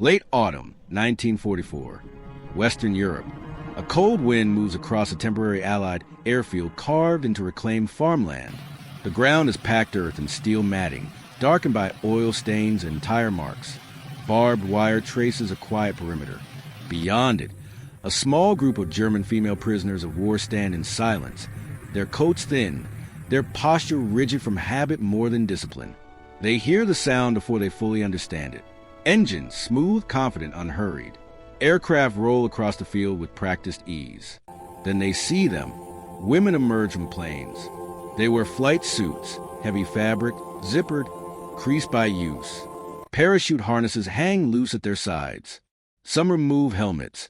Late autumn, 1944. Western Europe. A cold wind moves across a temporary Allied airfield carved into reclaimed farmland. The ground is packed earth and steel matting, darkened by oil stains and tire marks. Barbed wire traces a quiet perimeter. Beyond it, a small group of German female prisoners of war stand in silence, their coats thin, their posture rigid from habit more than discipline. They hear the sound before they fully understand it. Engines, smooth, confident, unhurried. Aircraft roll across the field with practiced ease. Then they see them. Women emerge from planes. They wear flight suits, heavy fabric, zippered, creased by use. Parachute harnesses hang loose at their sides. Some remove helmets,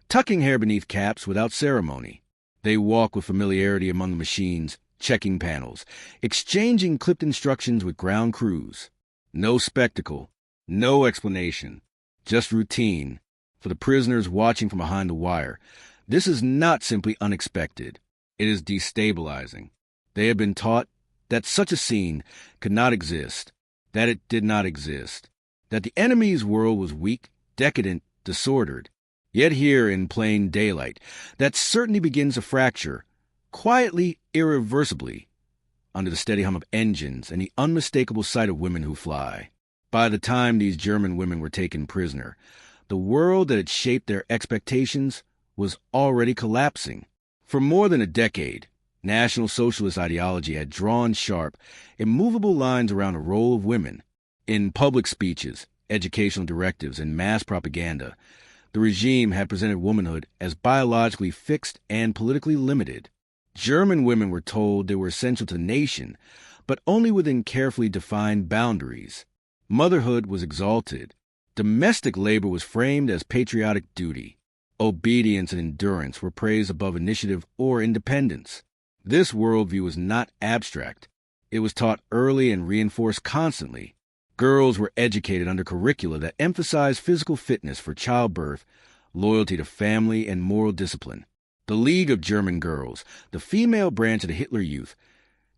tucking hair beneath caps without ceremony. They walk with familiarity among the machines, checking panels, exchanging clipped instructions with ground crews. No spectacle, no explanation, just routine. For the prisoners watching from behind the wire, this is not simply unexpected. It is destabilizing. They have been taught that such a scene could not exist, that it did not exist, that the enemy's world was weak, decadent, disordered. Yet here in plain daylight, that certainty begins to fracture, quietly, irreversibly, under the steady hum of engines and the unmistakable sight of women who fly. By the time these German women were taken prisoner, the world that had shaped their expectations was already collapsing. For more than a decade, National Socialist ideology had drawn sharp, immovable lines around the role of women. In public speeches, educational directives, and mass propaganda, the regime had presented womanhood as biologically fixed and politically limited. German women were told they were essential to the nation, but only within carefully defined boundaries. Motherhood was exalted. Domestic labor was framed as patriotic duty. Obedience and endurance were praised above initiative or independence. This worldview was not abstract. It was taught early and reinforced constantly. Girls were educated under curricula that emphasized physical fitness for childbirth, loyalty to family, and moral discipline. The League of German Girls, the female branch of the Hitler Youth,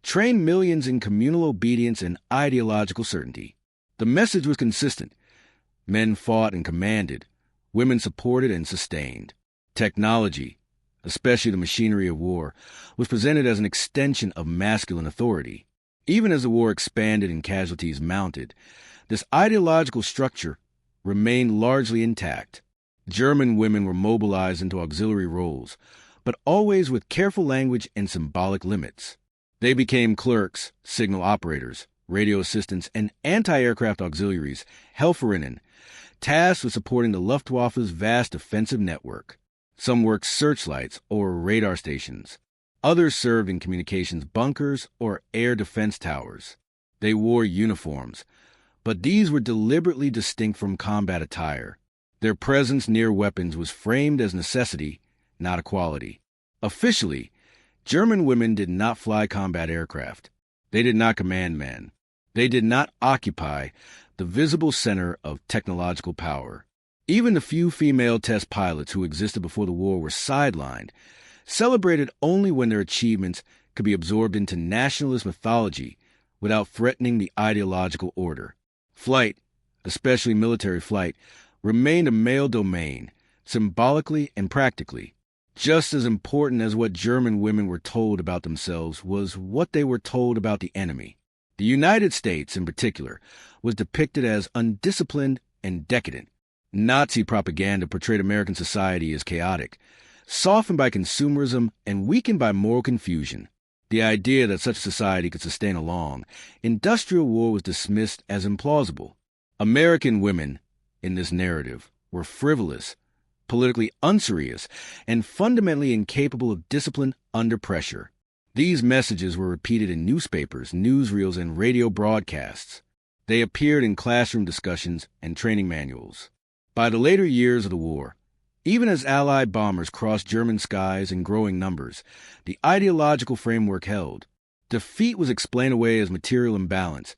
trained millions in communal obedience and ideological certainty. The message was consistent. Men fought and commanded. Women supported and sustained. Technology, especially the machinery of war, was presented as an extension of masculine authority. Even as the war expanded and casualties mounted, this ideological structure remained largely intact. German women were mobilized into auxiliary roles, but always with careful language and symbolic limits. They became clerks, signal operators, radio assistants, and anti-aircraft auxiliaries, Helferinnen, tasked with supporting the Luftwaffe's vast defensive network. Some worked searchlights or radar stations. Others served in communications bunkers or air defense towers. They wore uniforms, but these were deliberately distinct from combat attire. Their presence near weapons was framed as necessity, not equality. Officially, German women did not fly combat aircraft. They did not command men. They did not occupy the visible center of technological power. Even the few female test pilots who existed before the war were sidelined, celebrated only when their achievements could be absorbed into nationalist mythology without threatening the ideological order. Flight, especially military flight, remained a male domain, symbolically and practically. Just as important as what German women were told about themselves was what they were told about the enemy. The United States, in particular, was depicted as undisciplined and decadent. Nazi propaganda portrayed American society as chaotic, softened by consumerism and weakened by moral confusion. The idea that such a society could sustain a long, industrial war was dismissed as implausible. American women, in this narrative, were frivolous, politically unserious, and fundamentally incapable of discipline under pressure. These messages were repeated in newspapers, newsreels, and radio broadcasts. They appeared in classroom discussions and training manuals. By the later years of the war, even as Allied bombers crossed German skies in growing numbers, the ideological framework held. Defeat was explained away as material imbalance,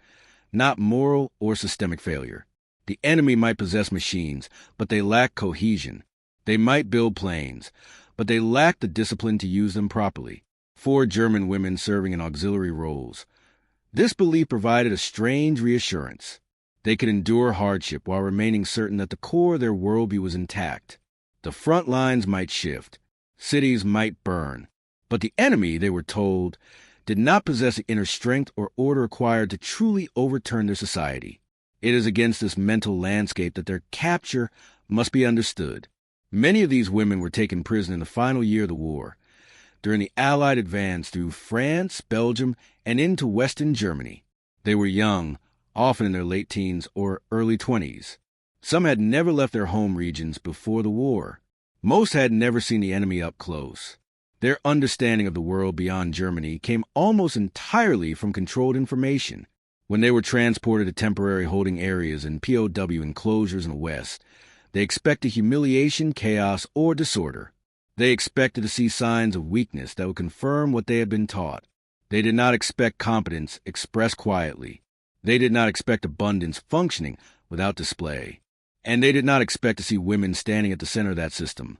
not moral or systemic failure. The enemy might possess machines, but they lacked cohesion. They might build planes, but they lacked the discipline to use them properly. 4 German women serving in auxiliary roles. This belief provided a strange reassurance. They could endure hardship while remaining certain that the core of their worldview was intact. The front lines might shift, cities might burn, but the enemy, they were told, did not possess the inner strength or order required to truly overturn their society. It is against this mental landscape that their capture must be understood. Many of these women were taken prisoner in the final year of the war, during the Allied advance through France, Belgium, and into Western Germany. They were young, often in their late teens or early 20s. Some had never left their home regions before the war. Most had never seen the enemy up close. Their understanding of the world beyond Germany came almost entirely from controlled information. When they were transported to temporary holding areas and POW enclosures in the West, they expected humiliation, chaos, or disorder. They expected to see signs of weakness that would confirm what they had been taught. They did not expect competence expressed quietly. They did not expect abundance functioning without display. And they did not expect to see women standing at the center of that system,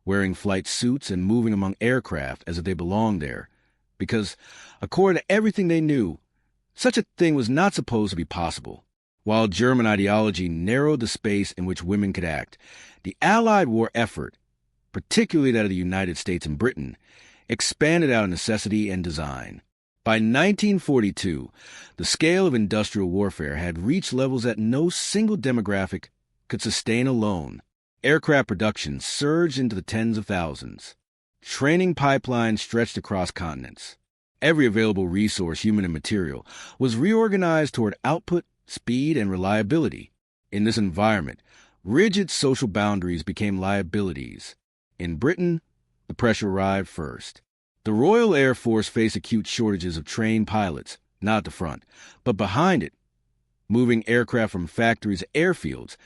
wearing flight suits and moving among aircraft as if they belonged there, because, according to everything they knew, such a thing was not supposed to be possible. While German ideology narrowed the space in which women could act, the Allied war effort, particularly that of the United States and Britain, expanded out of necessity and design. By 1942, the scale of industrial warfare had reached levels that no single demographic could sustain alone. Aircraft production surged into the tens of thousands. Training pipelines stretched across continents. Every available resource, human and material, was reorganized toward output, speed, and reliability. In this environment, rigid social boundaries became liabilities. In Britain, the pressure arrived first. The Royal Air Force faced acute shortages of trained pilots, not at the front, but behind it, moving aircraft from factories to airfields,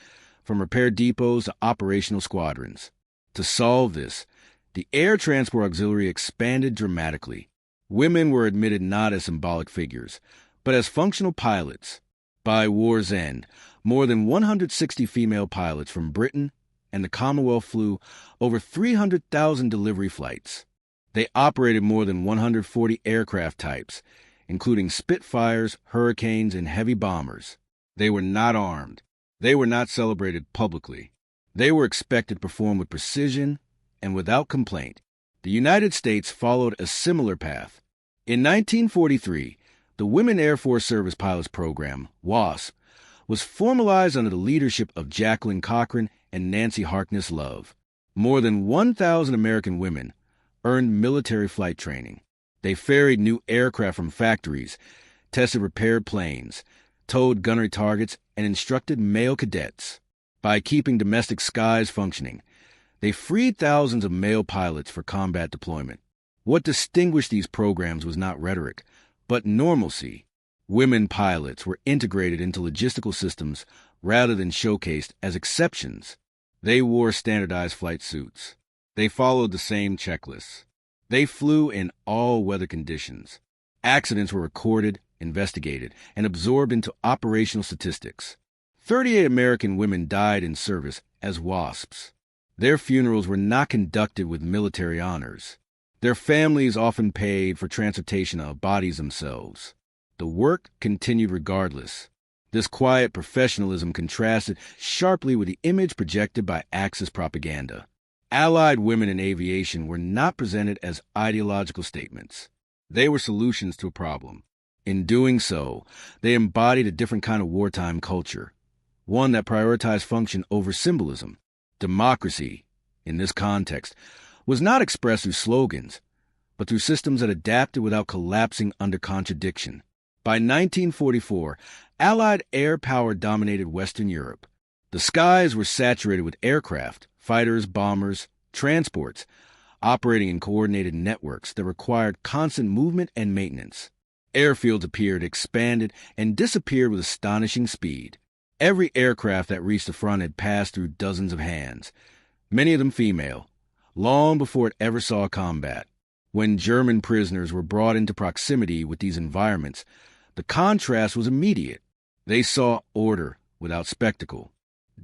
from repair depots to operational squadrons. To solve this, the Air Transport Auxiliary expanded dramatically. Women were admitted not as symbolic figures, but as functional pilots. By war's end, more than 160 female pilots from Britain and the Commonwealth flew over 300,000 delivery flights. They operated more than 140 aircraft types, including Spitfires, Hurricanes, and heavy bombers. They were not armed. They were not celebrated publicly. They were expected to perform with precision and without complaint. The United States followed a similar path. In 1943, the Women Air Force Service Pilots Program, WASP, was formalized under the leadership of Jacqueline Cochran and Nancy Harkness Love. More than 1,000 American women earned military flight training. They ferried new aircraft from factories, tested repaired planes, towed gunnery targets, and instructed male cadets. By keeping domestic skies functioning, they freed thousands of male pilots for combat deployment. What distinguished these programs was not rhetoric, but normalcy. Women pilots were integrated into logistical systems rather than showcased as exceptions. They wore standardized flight suits. They followed the same checklists. They flew in all weather conditions. Accidents were recorded, investigated, and absorbed into operational statistics. 38 American women died in service as WASPs. Their funerals were not conducted with military honors. Their families often paid for transportation of bodies themselves. The work continued regardless. This quiet professionalism contrasted sharply with the image projected by Axis propaganda. Allied women in aviation were not presented as ideological statements. They were solutions to a problem. In doing so, they embodied a different kind of wartime culture, one that prioritized function over symbolism. Democracy, in this context, was not expressed through slogans, but through systems that adapted without collapsing under contradiction. By 1944, Allied air power dominated Western Europe. The skies were saturated with aircraft, fighters, bombers, transports, operating in coordinated networks that required constant movement and maintenance. Airfields appeared, expanded, and disappeared with astonishing speed. Every aircraft that reached the front had passed through dozens of hands, many of them female, long before it ever saw combat. When German prisoners were brought into proximity with these environments, the contrast was immediate. They saw order without spectacle,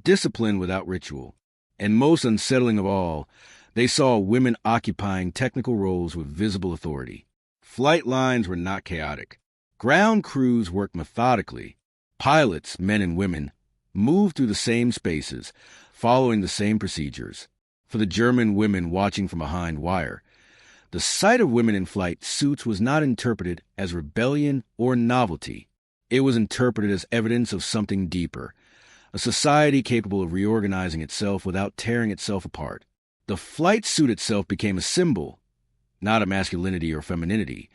discipline without ritual, and most unsettling of all, they saw women occupying technical roles with visible authority. Flight lines were not chaotic. Ground crews worked methodically. Pilots, men and women, moved through the same spaces, following the same procedures. For the German women watching from behind wire, the sight of women in flight suits was not interpreted as rebellion or novelty. It was interpreted as evidence of something deeper, a society capable of reorganizing itself without tearing itself apart. The flight suit itself became a symbol, not of masculinity or femininity,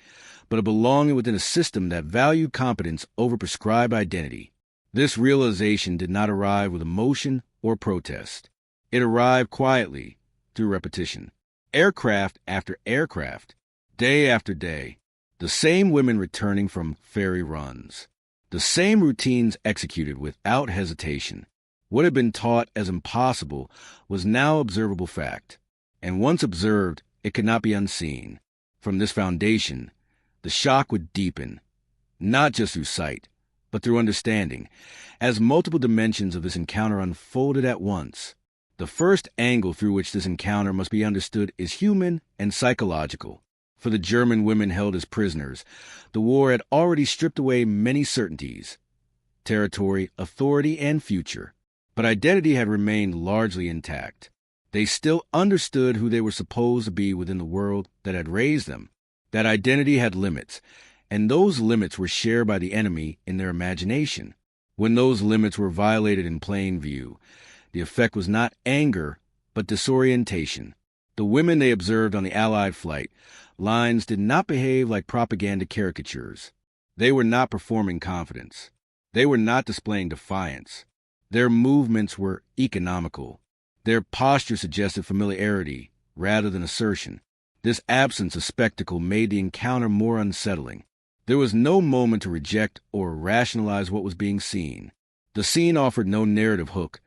but of belonging within a system that valued competence over prescribed identity. This realization did not arrive with emotion or protest. It arrived quietly, through repetition. Aircraft after aircraft, day after day, the same women returning from ferry runs, the same routines executed without hesitation. What had been taught as impossible was now observable fact, and once observed, it could not be unseen. From this foundation, the shock would deepen, not just through sight, but through understanding, as multiple dimensions of this encounter unfolded at once. The first angle through which this encounter must be understood is human and psychological. For the German women held as prisoners, the war had already stripped away many certainties: territory, authority, and future. But identity had remained largely intact. They still understood who they were supposed to be within the world that had raised them. That identity had limits, and those limits were shared by the enemy in their imagination. When those limits were violated in plain view, the effect was not anger, but disorientation. The women they observed on the Allied flight lines did not behave like propaganda caricatures. They were not performing confidence. They were not displaying defiance. Their movements were economical. Their posture suggested familiarity rather than assertion. This absence of spectacle made the encounter more unsettling. There was no moment to reject or rationalize what was being seen. The scene offered no narrative hook,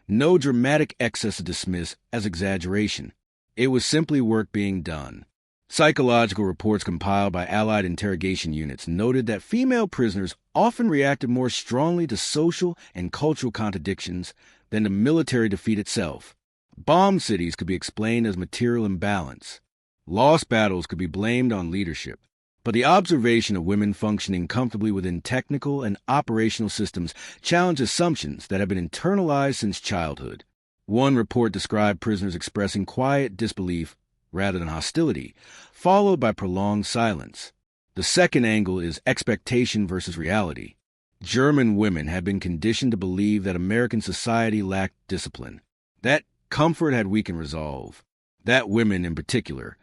no dramatic excess to dismiss as exaggeration. It was simply work being done. Psychological reports compiled by Allied interrogation units noted that female prisoners often reacted more strongly to social and cultural contradictions than to military defeat itself. Bombed cities could be explained as material imbalance. Lost battles could be blamed on leadership. But the observation of women functioning comfortably within technical and operational systems challenged assumptions that had been internalized since childhood. One report described prisoners expressing quiet disbelief rather than hostility, followed by prolonged silence. The second angle is expectation versus reality. German women had been conditioned to believe that American society lacked discipline, that comfort had weakened resolve, that women, in particular,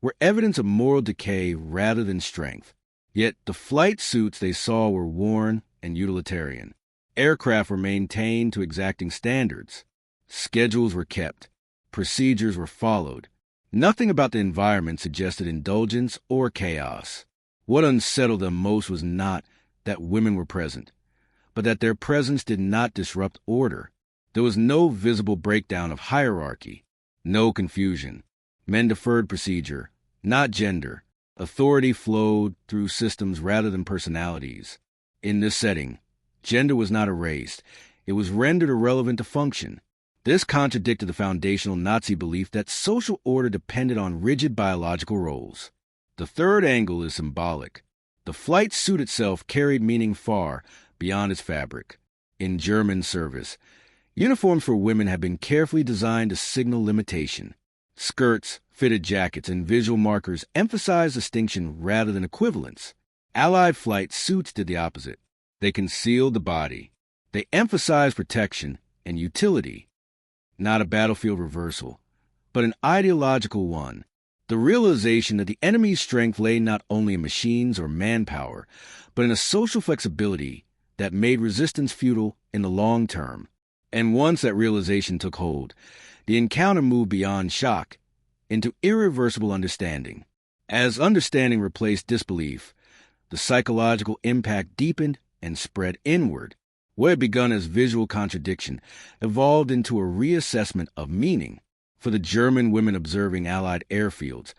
were evidence of moral decay rather than strength. Yet the flight suits they saw were worn and utilitarian. Aircraft were maintained to exacting standards. Schedules were kept. Procedures were followed. Nothing about the environment suggested indulgence or chaos. What unsettled them most was not that women were present, but that their presence did not disrupt order. There was no visible breakdown of hierarchy, no confusion. Men deferred procedure, not gender. Authority flowed through systems rather than personalities. In this setting, gender was not erased. It was rendered irrelevant to function. This contradicted the foundational Nazi belief that social order depended on rigid biological roles. The third angle is symbolic. The flight suit itself carried meaning far beyond its fabric. In German service, uniforms for women have been carefully designed to signal limitation. Skirts, fitted jackets, and visual markers emphasize distinction rather than equivalence. Allied flight suits did the opposite. They concealed the body. They emphasized protection and utility. Not a battlefield reversal, but an ideological one. The realization that the enemy's strength lay not only in machines or manpower, but in a social flexibility that made resistance futile in the long term. And once that realization took hold, the encounter moved beyond shock into irreversible understanding. As understanding replaced disbelief, the psychological impact deepened and spread inward. What had begun as visual contradiction evolved into a reassessment of meaning. For the German women observing Allied airfields,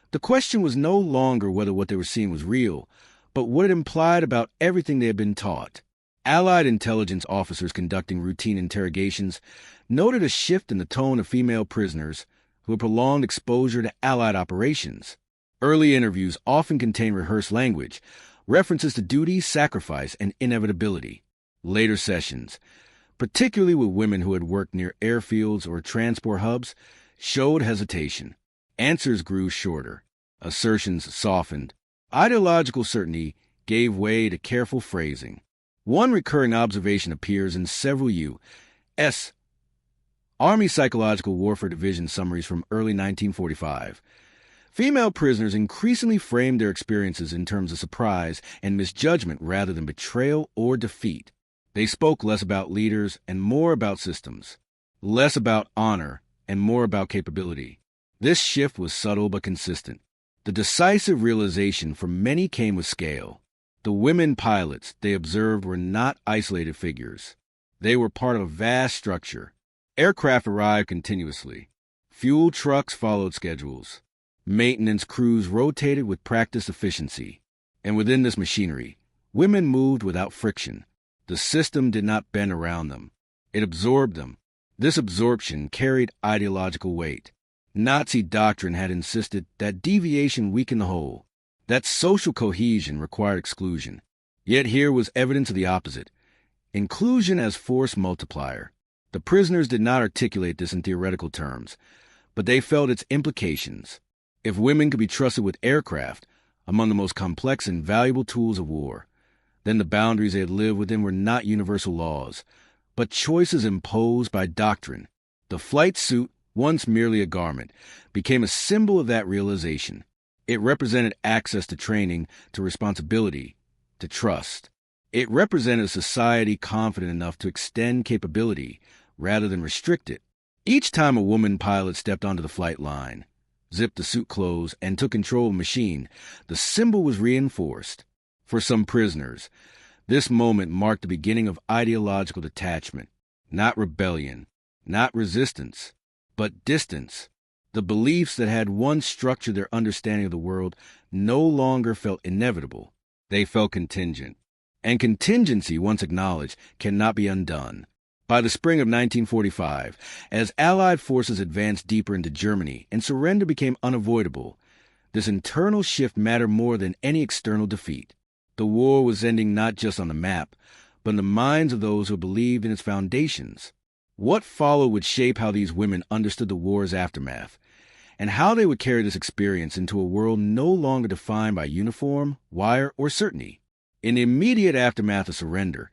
the question was no longer whether what they were seeing was real, but what it implied about everything they had been taught. Allied intelligence officers conducting routine interrogations noted a shift in the tone of female prisoners who had prolonged exposure to Allied operations. Early interviews often contained rehearsed language, references to duty, sacrifice, and inevitability. Later sessions, particularly with women who had worked near airfields or transport hubs, showed hesitation. Answers grew shorter. Assertions softened. Ideological certainty gave way to careful phrasing. One recurring observation appears in several U.S. Army Psychological Warfare Division summaries from early 1945. Female prisoners increasingly framed their experiences in terms of surprise and misjudgment rather than betrayal or defeat. They spoke less about leaders and more about systems, less about honor and more about capability. This shift was subtle but consistent. The decisive realization for many came with scale. The women pilots they observed were not isolated figures. They were part of a vast structure. Aircraft arrived continuously. Fuel trucks followed schedules. Maintenance crews rotated with practiced efficiency. And within this machinery, women moved without friction. The system did not bend around them. It absorbed them. This absorption carried ideological weight. Nazi doctrine had insisted that deviation weakened the whole, that social cohesion required exclusion. Yet here was evidence of the opposite. Inclusion as force multiplier. The prisoners did not articulate this in theoretical terms, but they felt its implications. If women could be trusted with aircraft, among the most complex and valuable tools of war, then the boundaries they had lived within were not universal laws, but choices imposed by doctrine. The flight suit, once merely a garment, became a symbol of that realization. It represented access to training, to responsibility, to trust. It represented a society confident enough to extend capability rather than restrict it. Each time a woman pilot stepped onto the flight line, zipped the suit closed, and took control of the machine, the symbol was reinforced. For some prisoners, this moment marked the beginning of ideological detachment, not rebellion, not resistance, but distance. The beliefs that had once structured their understanding of the world no longer felt inevitable. They felt contingent. And contingency, once acknowledged, cannot be undone. By the spring of 1945, as Allied forces advanced deeper into Germany and surrender became unavoidable, this internal shift mattered more than any external defeat. The war was ending not just on the map, but in the minds of those who believed in its foundations. What followed would shape how these women understood the war's aftermath, and how they would carry this experience into a world no longer defined by uniform, wire, or certainty. In the immediate aftermath of surrender,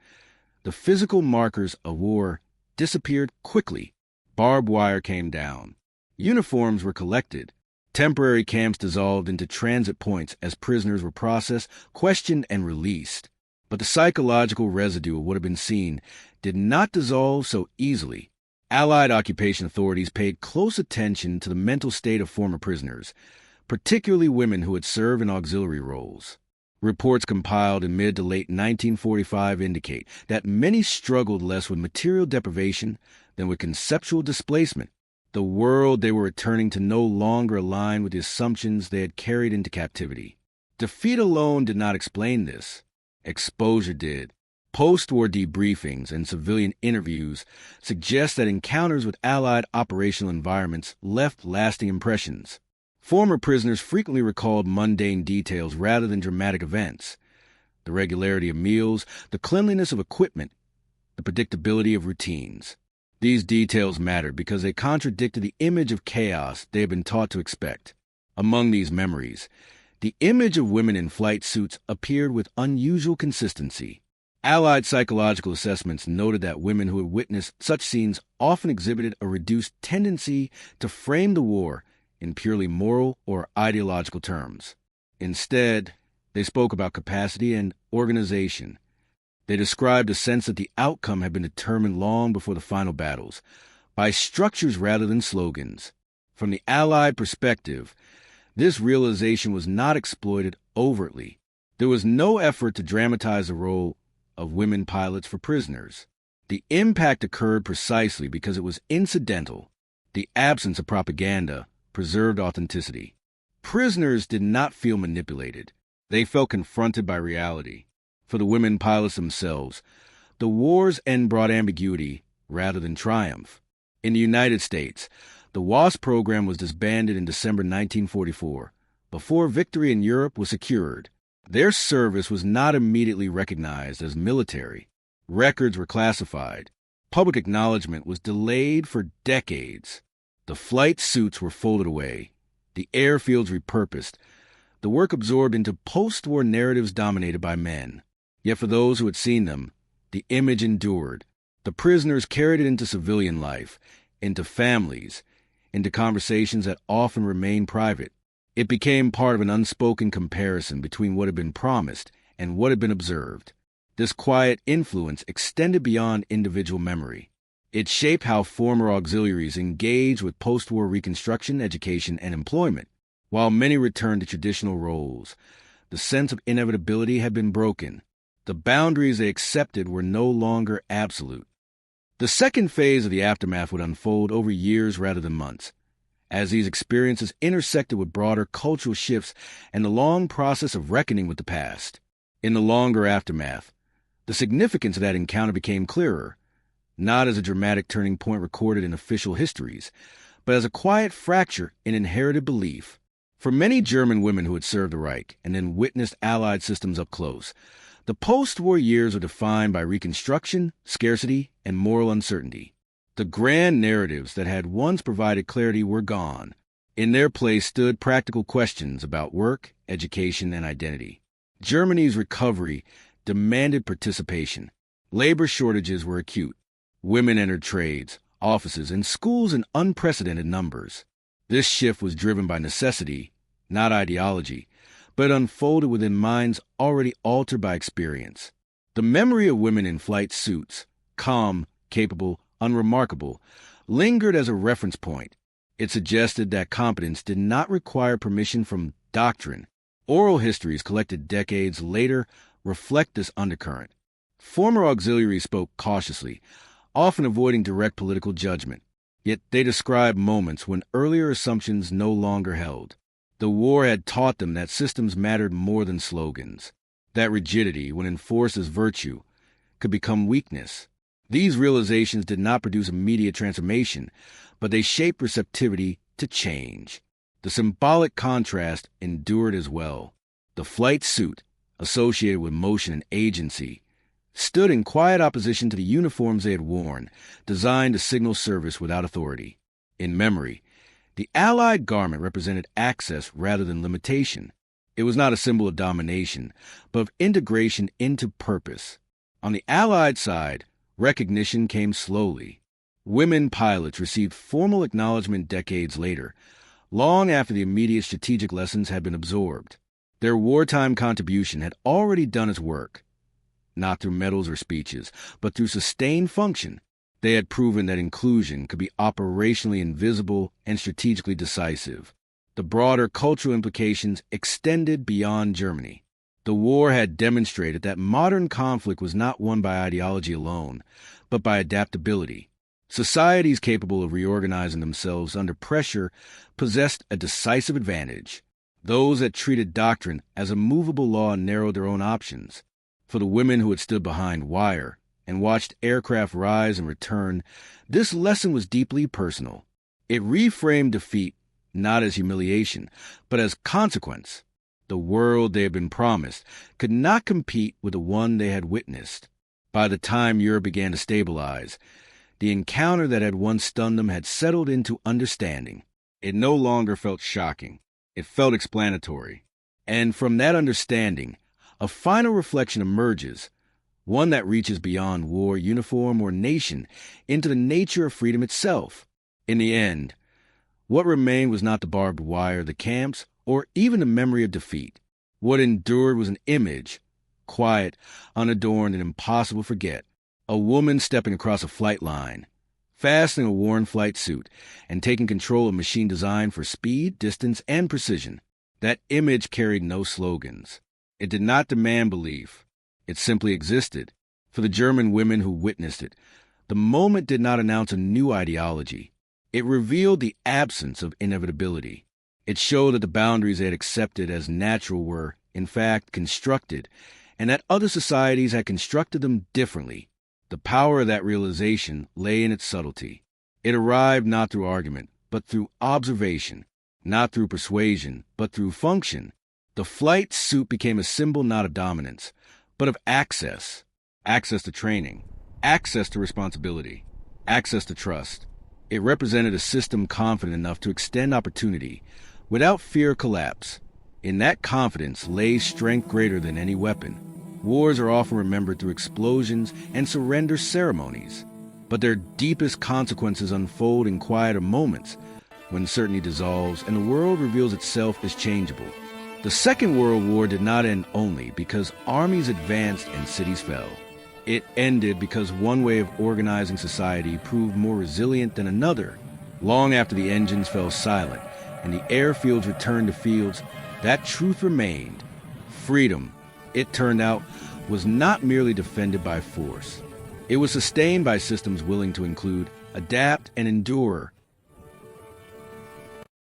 the physical markers of war disappeared quickly. Barbed wire came down. Uniforms were collected. Temporary camps dissolved into transit points as prisoners were processed, questioned, and released. But the psychological residue of what had been seen did not dissolve so easily. Allied occupation authorities paid close attention to the mental state of former prisoners, particularly women who had served in auxiliary roles. Reports compiled in mid to late 1945 indicate that many struggled less with material deprivation than with conceptual displacement. The world they were returning to no longer aligned with the assumptions they had carried into captivity. Defeat alone did not explain this. Exposure did. Post-war debriefings and civilian interviews suggest that encounters with Allied operational environments left lasting impressions. Former prisoners frequently recalled mundane details rather than dramatic events. The regularity of meals, the cleanliness of equipment, the predictability of routines. These details mattered because they contradicted the image of chaos they had been taught to expect. Among these memories, the image of women in flight suits appeared with unusual consistency. Allied psychological assessments noted that women who had witnessed such scenes often exhibited a reduced tendency to frame the war in purely moral or ideological terms. Instead, they spoke about capacity and organization. They described a sense that the outcome had been determined long before the final battles, by structures rather than slogans. From the Allied perspective, this realization was not exploited overtly. There was no effort to dramatize the role of women pilots for prisoners. The impact occurred precisely because it was incidental. The absence of propaganda preserved authenticity. Prisoners did not feel manipulated. They felt confronted by reality. For the women pilots themselves, the war's end brought ambiguity rather than triumph. In the United States, the WASP program was disbanded in December 1944, before victory in Europe was secured. Their service was not immediately recognized as military. Records were classified. Public acknowledgement was delayed for decades. The flight suits were folded away. The airfields repurposed. The work absorbed into post-war narratives dominated by men. Yet for those who had seen them, the image endured. The prisoners carried it into civilian life, into families, into conversations that often remained private. It became part of an unspoken comparison between what had been promised and what had been observed. This quiet influence extended beyond individual memory. It shaped how former auxiliaries engaged with post-war reconstruction, education, and employment. While many returned to traditional roles, the sense of inevitability had been broken. The boundaries they accepted were no longer absolute. The second phase of the aftermath would unfold over years rather than months, as these experiences intersected with broader cultural shifts and the long process of reckoning with the past. In the longer aftermath, the significance of that encounter became clearer, not as a dramatic turning point recorded in official histories, but as a quiet fracture in inherited belief. For many German women who had served the Reich and then witnessed Allied systems up close, the post-war years were defined by reconstruction, scarcity, and moral uncertainty. The grand narratives that had once provided clarity were gone. In their place stood practical questions about work, education, and identity. Germany's recovery demanded participation. Labor shortages were acute. Women entered trades, offices, and schools in unprecedented numbers. This shift was driven by necessity, not ideology, but unfolded within minds already altered by experience. The memory of women in flight suits, calm, capable, unremarkable, lingered as a reference point. It suggested that competence did not require permission from doctrine. Oral histories collected decades later reflect this undercurrent. Former auxiliaries spoke cautiously, often avoiding direct political judgment. Yet they described moments when earlier assumptions no longer held. The war had taught them that systems mattered more than slogans, that rigidity, when enforced as virtue, could become weakness. These realizations did not produce immediate transformation, but they shaped receptivity to change. The symbolic contrast endured as well. The flight suit, associated with motion and agency, stood in quiet opposition to the uniforms they had worn, designed to signal service without authority. In memory, the Allied garment represented access rather than limitation. It was not a symbol of domination, but of integration into purpose. On the Allied side, recognition came slowly. Women pilots received formal acknowledgement decades later, long after the immediate strategic lessons had been absorbed. Their wartime contribution had already done its work, not through medals or speeches, but through sustained function. They had proven that inclusion could be operationally invisible and strategically decisive. The broader cultural implications extended beyond Germany. The war had demonstrated that modern conflict was not won by ideology alone, but by adaptability. Societies capable of reorganizing themselves under pressure possessed a decisive advantage. Those that treated doctrine as a movable law narrowed their own options. For the women who had stood behind wire and watched aircraft rise and return, this lesson was deeply personal. It reframed defeat not as humiliation, but as consequence. The world they had been promised could not compete with the one they had witnessed. By the time Europe began to stabilize, the encounter that had once stunned them had settled into understanding. It no longer felt shocking. It felt explanatory. And from that understanding, a final reflection emerges, one that reaches beyond war, uniform, or nation, into the nature of freedom itself. In the end, what remained was not the barbed wire, the camps, or even the memory of defeat. What endured was an image, quiet, unadorned, and impossible to forget. A woman stepping across a flight line, fastening a worn flight suit, and taking control of machine design for speed, distance, and precision. That image carried no slogans. It did not demand belief. It simply existed. For the German women who witnessed it, the moment did not announce a new ideology. It revealed the absence of inevitability. It showed that the boundaries they had accepted as natural were, in fact, constructed, and that other societies had constructed them differently. The power of that realization lay in its subtlety. It arrived not through argument, but through observation, not through persuasion, but through function. The flight suit became a symbol not of dominance, but of access, access to training, access to responsibility, access to trust. It represented a system confident enough to extend opportunity without fear of collapse. In that confidence lay strength greater than any weapon. Wars are often remembered through explosions and surrender ceremonies, but their deepest consequences unfold in quieter moments when certainty dissolves and the world reveals itself as changeable. The Second World War did not end only because armies advanced and cities fell. It ended because one way of organizing society proved more resilient than another. Long after the engines fell silent and the airfields returned to fields, that truth remained. Freedom, it turned out, was not merely defended by force. It was sustained by systems willing to include, adapt, and endure